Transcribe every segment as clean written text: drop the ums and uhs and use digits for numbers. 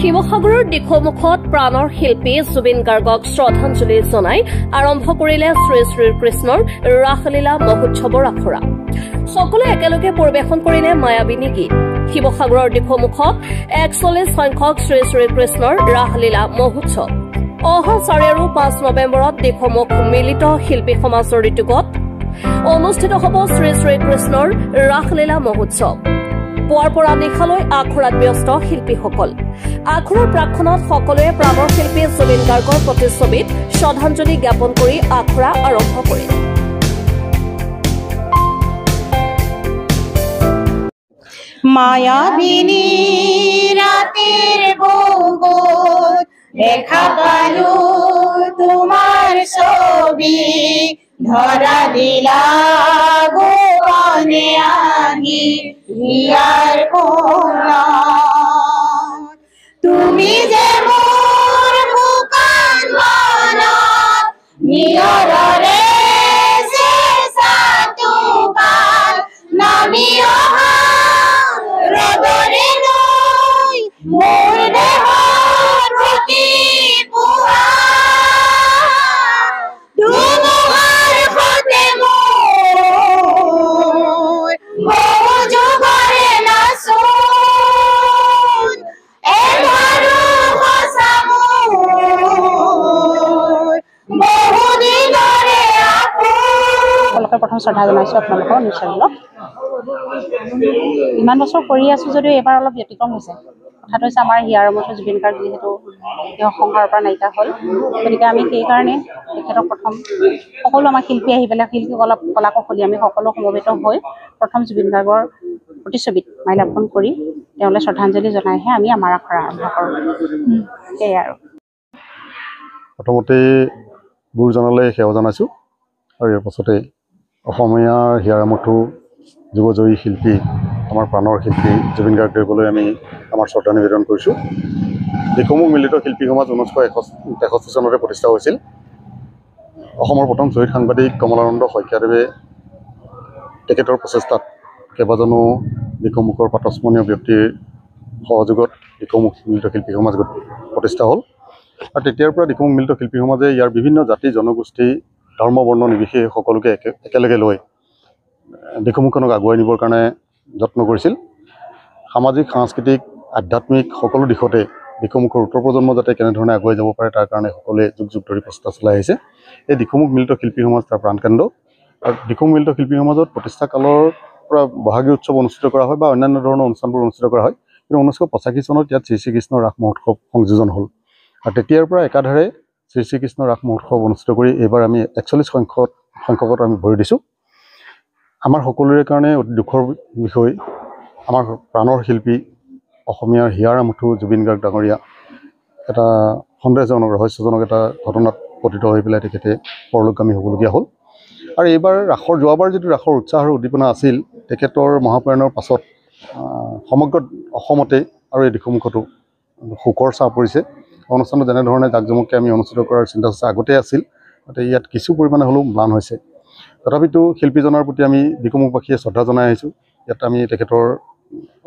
শিৱসাগৰৰ দিখৌমুখত প্ৰাণৰ শিল্পী জুবিন গাৰ্গক শ্ৰদ্ধাঞ্জলি জনাই আৰম্ভ কৰিলে শ্ৰী শ্ৰী কৃষ্ণৰ ৰাসলীলা মহোৎসৱৰ আখৰা। সকলোৱে একেলগে পৰিৱেশন কৰিলে মায়াবিনী গীত। শিৱসাগৰৰ দিখৌমুখত ৪১ সংখ্যক শ্ৰী শ্ৰী কৃষ্ণৰ ৰাসলীলা মহোৎসৱ। অহা ৪ আৰু ৫ নৱেম্বৰত দিখৌমুখ মিলিত শিল্পী সমাজৰ ঋতুগত অনুষ্ঠিত হ'ব শ্ৰী শ্ৰী কৃষ্ণৰ ৰাসলীলা মহোৎসৱ। পুৱাৰ পৰা নিশালৈ আখৰাত ব্যস্ত শিল্পীসকল। আখৰাৰ প্ৰাক্ষণত সকলোৱে প্ৰাণৰ শিল্পী জুবিন গাৰ্গৰ প্ৰতিচ্ছবিত শ্ৰদ্ধাঞ্জলি জ্ঞাপন কৰি আখৰা আৰম্ভ কৰে। মায়াবিনী রাতের বগত দেখা পালো তোমার ছবি, ধরা দিলা গোপনে আহি হিয়ার কোনা। তুমি যে মোর বুকান মনত নিয়ৰৰে চেঁচা টোপাল নামি অহা ৰদৰে নৈ মোৰ দেহৰ প্ৰতি পুৱা। ধুমুহাৰ সতে মোৰ বহু যুগৰে নাচোন, এবাৰো সঁচা মোৰ বহু দিনৰে আপোন। প্ৰথম শ্ৰদ্ধা জনাইছোঁ আপোনালোকৰ নিশ্চয়। ইমান বছৰ কৰি আছোঁ যদিও এইবাৰ অলপ ব্যতিক্ৰম হৈছে। কথাটো হৈছে আমাৰ হিয়াৰ মঠু জুবিন গাৰ্গ যিহেতু তেওঁ সংসাৰৰ পৰা নাইকিয়া হ'ল, গতিকে আমি সেইকাৰণে তেখেতক প্ৰথম সকলো আমাৰ শিল্পী আহি পেলাই শিল্পীসকলক কলা কৌশলী আমি সকলো সমবেত হৈ প্ৰথম জুবিন গাৰ্গৰ প্ৰতিচ্ছবিত মাল্যাৰ্পণ কৰি তেওঁলৈ শ্ৰদ্ধাঞ্জলি জনাইহে আমি আমাৰ আখৰা আৰম্ভ কৰোঁ। সেয়াই আৰু প্ৰথমতে গুৰুজনলৈ সেৱা জনাইছোঁ আৰু ইয়াৰ পাছতে অসমীয়াৰ হিয়াৰ মঠু যুৱজয়ী শিল্পী আমাৰ প্ৰাণৰ শিল্পী জুবিন গাৰ্গদেৱলৈ আমি আমাৰ শ্ৰদ্ধা নিবেদন কৰিছোঁ। দিখৌমুখ মিলিত শিল্পী সমাজ 1963 চনতে প্ৰতিষ্ঠা হৈছিল। অসমৰ প্ৰথম শ্বহীদ সাংবাদিক কমলানন্দ শইকীয়াদেৱে তেখেতৰ প্ৰচেষ্টাত কেইবাজনো দিখৌমুখৰ প্ৰাতস্মৰণীয় ব্যক্তিৰ সহযোগত দিখৌমুখ মিলিত শিল্পী সমাজ প্ৰতিষ্ঠা হ'ল। আৰু তেতিয়াৰ পৰা দিখৌমুখ মিলিত শিল্পী সমাজে ইয়াৰ বিভিন্ন জাতি জনগোষ্ঠী ধৰ্ম বৰ্ণ নিৰ্বিশেষে সকলোকে একেলগে লৈ দিখৌমুখখনক আগুৱাই নিবৰ কাৰণে যত্ন কৰিছিল। সামাজিক সাংস্কৃতিক আধ্যাত্মিক সকলো দিশতে দিখৌমুখৰ উত্তৰ প্ৰজন্ম যাতে কেনেধৰণে আগুৱাই যাব পাৰে তাৰ কাৰণে সকলোৱে যুগ যুগ ধৰি প্ৰচেষ্টা চলাই আহিছে। এই দিখৌমুখ মিলিত শিল্পী সমাজ তাৰ প্ৰাণকেন্দ্ৰ। আৰু দিখৌমুখ মিলিত শিল্পী সমাজত প্ৰতিষ্ঠা কালৰ পৰা বহাগী উৎসৱ অনুষ্ঠিত কৰা হয় বা অন্যান্য ধৰণৰ অনুষ্ঠানবোৰ অনুষ্ঠিত কৰা হয়। কিন্তু 1985 চনত ইয়াত শ্ৰী শ্ৰীকৃষ্ণ ৰাস মহোৎসৱ সংযোজন হ'ল। আৰু তেতিয়াৰ পৰা একাধাৰে শ্ৰী শ্ৰীকৃষ্ণ ৰাস মহোৎসৱ অনুষ্ঠিত কৰি এইবাৰ আমি 41 সংখ্যকত আমি ভৰি দিছোঁ। আমাৰ সকলোৰে কাৰণে অতি দুখৰ বিষয়, আমাৰ প্ৰাণৰ শিল্পী অসমীয়াৰ হিয়াৰ মঠু জুবিন গাৰ্গ ডাঙৰীয়া এটা সন্দেহজনক ৰহস্যজনক এটা ঘটনাত পতিত হৈ পেলাই তেখেতে পৰলোকগামী হ'বলগীয়া হ'ল। আৰু এইবাৰ যোৱাবাৰ যিটো ৰাসৰ উৎসাহ আৰু উদ্দীপনা আছিল, তেখেতৰ মহাপ্ৰয়াণৰ পাছত সমগ্ৰ অসমতে আৰু এই দিখৌমুখতো শোকৰ ছাঁ পৰিছে। অনুষ্ঠানটো যেনেধৰণে জাকজমককৈ আমি অনুষ্ঠিত কৰাৰ চিন্তা চৰ্চা আগতেই আছিল, গতিকে ইয়াত কিছু পৰিমাণে হ'লেও ম্লান হৈছে। তথাপিতো শিল্পীজনৰ প্ৰতি আমি দিখৌমুখবাসীয়ে শ্ৰদ্ধা জনাই আহিছোঁ। ইয়াত আমি তেখেতৰ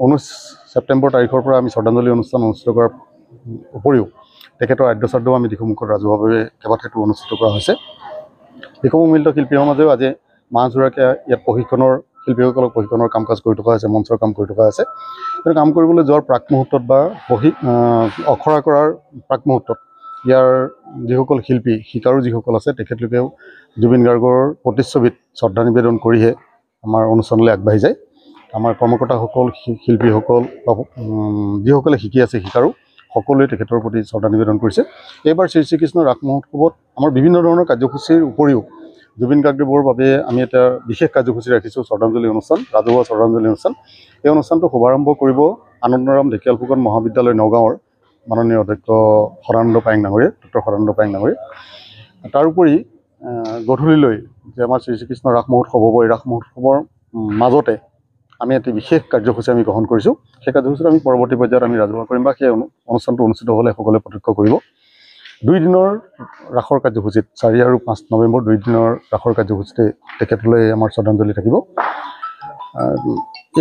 19 ছেপ্টেম্বৰ তাৰিখৰ পৰা আমি শ্ৰদ্ধাঞ্জলি অনুষ্ঠান অনুষ্ঠিত কৰাৰ উপৰিও তেখেতৰ আদ্যশ্ৰাদ্ধও আমি দিখৌমুখত ৰাজহুৱাভাৱে কেইবাঠাইতো অনুষ্ঠিত কৰা হৈছে। দিখৌমুখ মিলিত শিল্পী সমাজেও আজি মাহজোৰাকৈ ইয়াত শিল্পীসকলক প্ৰশিক্ষণৰ কাম কাজ কৰি থকা হৈছে, মঞ্চৰ কাম কৰি থকা হৈছে। কিন্তু কাম কৰিবলৈ যোৱাৰ প্ৰাক মুহূৰ্তত বা অখৰা কৰাৰ প্ৰাক মুহূৰ্তত ইয়াৰ যিসকল শিল্পী শিকাৰু যিসকল আছে তেখেতলোকেও জুবিন গাৰ্গৰ প্ৰতিচ্ছবিত শ্ৰদ্ধা নিবেদন কৰিহে আমাৰ অনুষ্ঠানলৈ আগবাঢ়ি যায়। আমাৰ কৰ্মকৰ্তাসকল শিল্পীসকল বা যিসকলে শিকি আছে শিকাৰু সকলোৱে তেখেতৰ প্ৰতি শ্ৰদ্ধা নিবেদন কৰিছে। এইবাৰ শ্ৰী শ্ৰীকৃষ্ণ ৰাস মহোৎসৱত আমাৰ বিভিন্ন ধৰণৰ কাৰ্যসূচীৰ উপৰিও জুবিন গাৰ্গদেৱৰ বাবে আমি এটা বিশেষ কাৰ্যসূচী ৰাখিছোঁ, শ্ৰদ্ধাঞ্জলি অনুষ্ঠান, ৰাজহুৱা শ্ৰদ্ধাঞ্জলি অনুষ্ঠান। এই অনুষ্ঠানটো শুভাৰম্ভ কৰিব আনন্দৰাম ঢেকিয়াল ফুকন মহাবিদ্যালয় নগাঁৱৰ মাননীয় অধ্যক্ষ সদানন্দ পায়েং ডাঙৰীয়া, ডক্টৰ সদানন্দ পায়েং ডাঙৰীয়া। তাৰোপৰি গধূলিলৈ যে আমাৰ শ্ৰী শ্ৰীকৃষ্ণ ৰাস মহোৎসৱ হ'ব, এই ৰাস মহোৎসৱৰ মাজতে আমি এটি বিশেষ কাৰ্যসূচী আমি গ্ৰহণ কৰিছোঁ। সেই কাৰ্যসূচীটো আমি পৰৱৰ্তী পৰ্যায়ত আমি ৰাজহুৱা কৰিম বা সেই অনুষ্ঠানটো অনুষ্ঠিত হ'লে সকলোৱে প্ৰত্যক্ষ কৰিব। 2 দিনৰ ৰাসৰ কাৰ্যসূচীত 4 আৰু 5 নৱেম্বৰ 2 দিনৰ ৰাসৰ কাৰ্যসূচীতে তেখেতলৈ আমাৰ শ্ৰদ্ধাঞ্জলি থাকিব।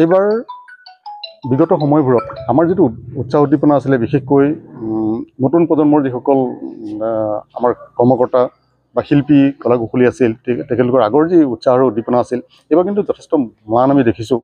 এইবাৰ বিগত সময়বোৰত আমাৰ যিটো উৎসাহ উদ্দীপনা আছিলে, বিশেষকৈ নতুন প্ৰজন্মৰ যিসকল আমাৰ কৰ্মকৰ্তা বা শিল্পী কলা কুশলী আছিল, তেখেতলোকৰ আগৰ যি উৎসাহ আৰু উদ্দীপনা আছিল, এইবাৰ কিন্তু যথেষ্ট ম্লান আমি দেখিছোঁ।